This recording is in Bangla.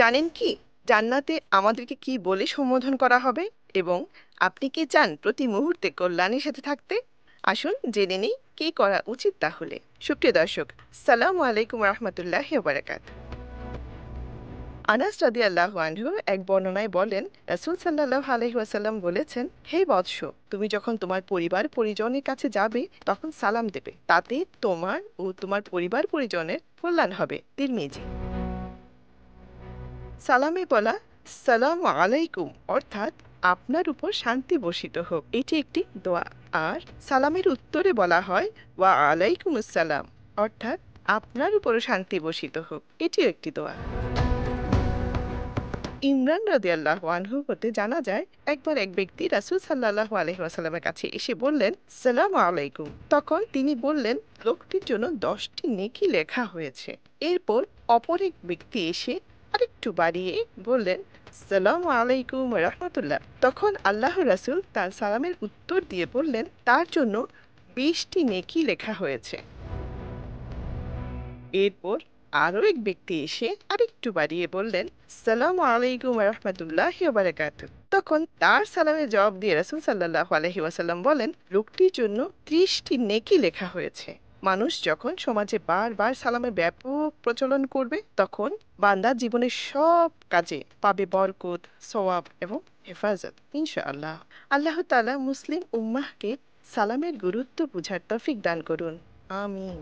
জানেন কি জান্নাতে আমাদেরকে কি বলে সম্বোধন করা হবে? এবং আপনি কি চান প্রতি মুহূর্তে কল্যাণের সাথে থাকতে? আসুন জেনে নিই কি করা উচিত তাহলে। সুপ্রিয় দর্শক, সালামু আলাইকুম রহমতুল্লাহ বারাকাত। আনাস রাদিয়াল্লাহু আনহু এক বর্ণনায় বলেন, রাসূল সাল্লাল্লাহু আলাইহি ওয়াসাল্লাম বলেছেন, হে বৎস, তুমি যখন তোমার পরিবার পরিজনের কাছে যাবে তখন সালাম দেবে, তাতে তোমার ও তোমার পরিবার পরিজনের কল্যাণ হবে। তিরমিজি। সালামে বলা সালামু আলাইকুম অর্থাৎ আপনার উপর শান্তি বর্ষিত হোক, এটি একটি দোয়া। আর সালামের উত্তরে বলা হয় ওয়া আলাইকুম আসসালাম অর্থাৎ আপনার উপরও শান্তি বর্ষিত হোক, এটিও একটি দোয়া। ইমরান রাদিয়াল্লাহু আনহু হতে জানা যায়, একবার এক ব্যক্তি রাসূল সাল্লাল্লাহু আলাইহি ওয়াসাল্লামের কাছে এসে বললেন, সালামু আলাইকুম। তখন তিনি বললেন, লোকটির জন্য 10টি নেকি লেখা হয়েছে। এরপর অপর এক ব্যক্তি এসে আরেকটু বাড়িয়ে বললেন, সালামু আলাইকুম ওয়া রাহমাতুল্লাহ। তখন আল্লাহর রাসূল তার সালামের উত্তর দিয়ে বললেন, তার জন্য 20টি নেকি লেখা হয়েছে। এরপর আরো এক ব্যক্তি এসে আরেকটু বাড়িয়ে বললেন, সালামু আলাইকুম ওয়া রাহমাতুল্লাহি ওয়া বারাকাতুহু। তখন তার সালামের জবাব দিয়ে রাসূল সাল্লাল্লাহু আলাইহি ওয়াসাল্লাম বলেন, লোকটির জন্য 30টি নেকি লেখা হয়েছে। মানুষ যখন সমাজে বারবার সালামের ব্যাপক প্রচলন করবে, তখন বান্দা জীবনের সব কাজে পাবে বরকত, সওয়াব এবং হেফাজত ইনশাআল্লাহ। আল্লাহ তাআলা মুসলিম উম্মাহকে সালামের গুরুত্ব বুঝার তৌফিক দান করুন। আমিন।